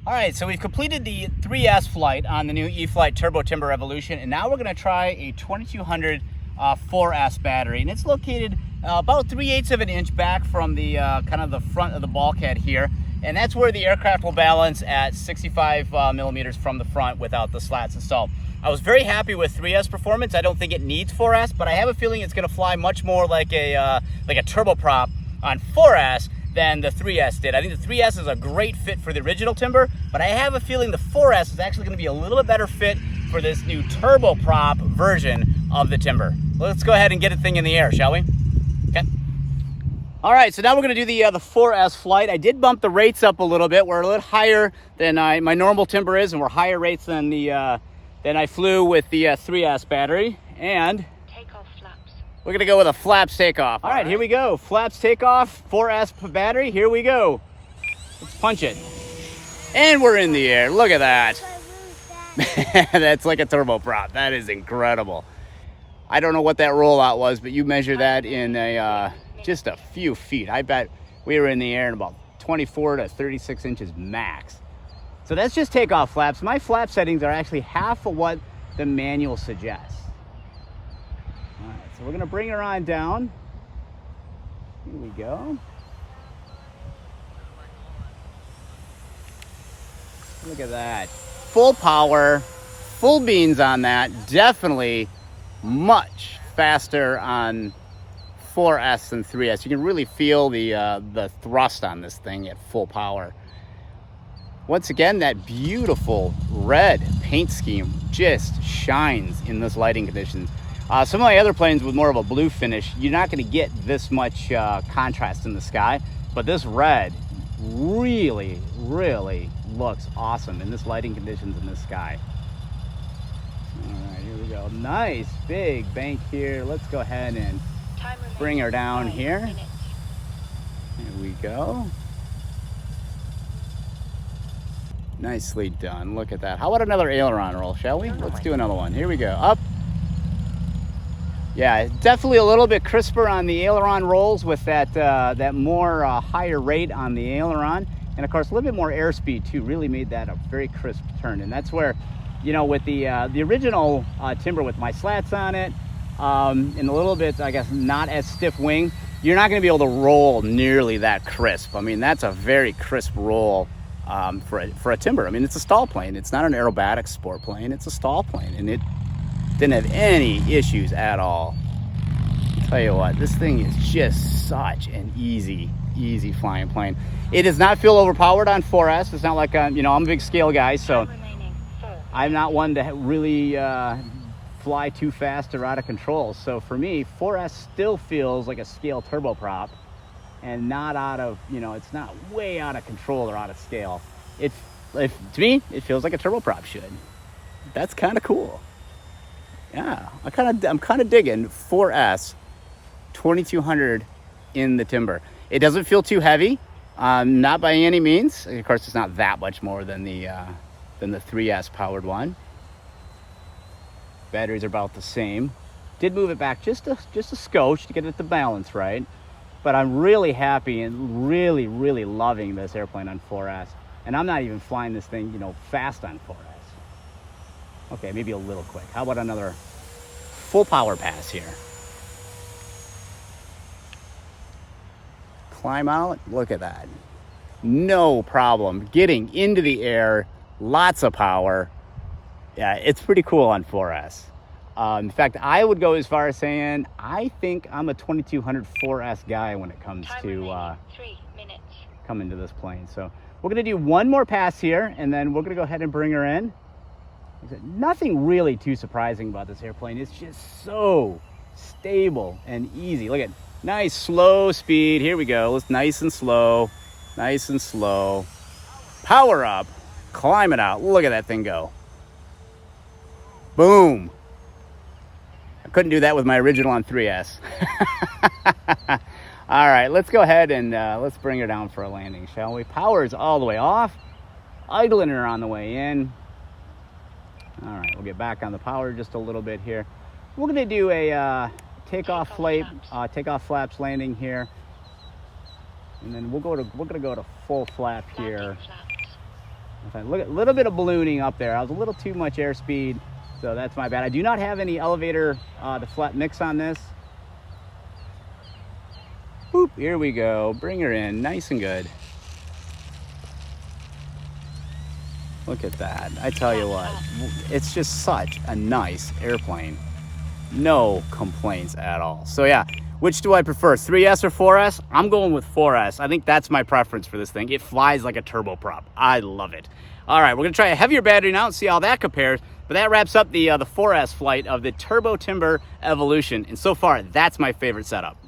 All right, so we've completed the 3S flight on the new E-flite Turbo Timber Evolution, and now we're gonna try a 2200 4S battery, and it's located about 3/8 of an inch back from the kind of the front of the bulkhead here, and that's where the aircraft will balance at 65 millimeters from the front without the slats installed. I was very happy with 3S performance. I don't think it needs 4S, but I have a feeling it's gonna fly much more like a turboprop on 4S than the 3S did. I think the 3S is a great fit for the original Timber, but I have a feeling the 4S is actually going to be a little bit better fit for this new turboprop version of the Timber. Let's go ahead and get a thing in the air, shall we? Okay. All right, so now we're going to do the 4S flight. I did bump the rates up a little bit. We're a little higher than my normal Timber is, and we're higher rates than I flew with the 3S battery. And we're gonna go with a flaps takeoff. All right, here we go. Flaps takeoff, 4S battery, here we go. Let's punch it. And we're in the air, look at that. That's like a turboprop, that is incredible. I don't know what that rollout was, but you measure that in just a few feet. I bet we were in the air in about 24 to 36 inches max. So that's just takeoff flaps. My flap settings are actually half of what the manual suggests. So we're gonna bring her on down. Here we go. Look at that. Full power, full beans on that. Definitely much faster on 4S than 3S. You can really feel the thrust on this thing at full power. Once again, that beautiful red paint scheme just shines in this lighting conditions. Some of my other planes with more of a blue finish, you're not going to get this much contrast in the sky, but this red really, really looks awesome in this lighting conditions in this sky. All right, here we go. Nice big bank here. Let's go ahead and bring her down here. Here we go. Nicely done. Look at that. How about another aileron roll, shall we? Let's do another one. Here we go. Up. Yeah, definitely a little bit crisper on the aileron rolls with that more higher rate on the aileron. And of course, a little bit more airspeed too, really made that a very crisp turn. And that's where, you know, with the original Timber with my slats on it, and a little bit, I guess, not as stiff wing, you're not gonna be able to roll nearly that crisp. I mean, that's a very crisp roll for a Timber. I mean, it's a stall plane. It's not an aerobatic sport plane, it's a stall plane. And it didn't have any issues at all. I'll tell you what, this thing is just such an easy flying plane. It does not feel overpowered on 4S. It's not like, you know, I'm a big scale guy, so I'm not one to really fly too fast or out of control. So for me, 4S still feels like a scale turboprop and not out of, you know, it's not way out of control or out of scale. To me, it feels like a turboprop should. That's kind of cool. Yeah, I'm kind of digging 4S 2200 in the Timber. It doesn't feel too heavy, not by any means. Of course, it's not that much more than the 3S powered one. Batteries are about the same. Did move it back just a skosh to get it to balance right, but I'm really happy and really loving this airplane on 4S. And I'm not even flying this thing, you know, fast on 4S. Okay, maybe a little quick. How about another full power pass here? Climb out, look at that. No problem. Getting into the air, lots of power. Yeah, it's pretty cool on 4S. In fact, I would go as far as saying, I think I'm a 2200 4S guy when it comes to 3 minutes. coming to this plane. So we're gonna do one more pass here, and then we're gonna go ahead and bring her in. Nothing really too surprising about this airplane. It's just so stable and easy. Look at nice slow speed. Here we go. It's nice and slow. Nice and slow. Power up. Climb it out. Look at that thing go. Boom. I couldn't do that with my original on 3S. All right, let's go ahead and let's bring her down for a landing, shall we? Power's all the way off. Idling her on the way in. All right, we'll get back on the power just a little bit here. We're gonna do a takeoff flaps landing here, and then we're gonna go to full flap here. Look at a little bit of ballooning up there. I was a little too much airspeed, so that's my bad. I do not have any elevator to flat mix on this. Boop, here we go. Bring her in, nice and good. Look at that. I tell you what, it's just such a nice airplane. No complaints at all. So yeah, which do I prefer, 3S or 4S? I'm going with 4S. I think that's my preference for this thing. It flies like a turboprop. I love it. All right, we're gonna try a heavier battery now and see how that compares. But that wraps up the 4S flight of the Turbo Timber Evolution. And so far, that's my favorite setup.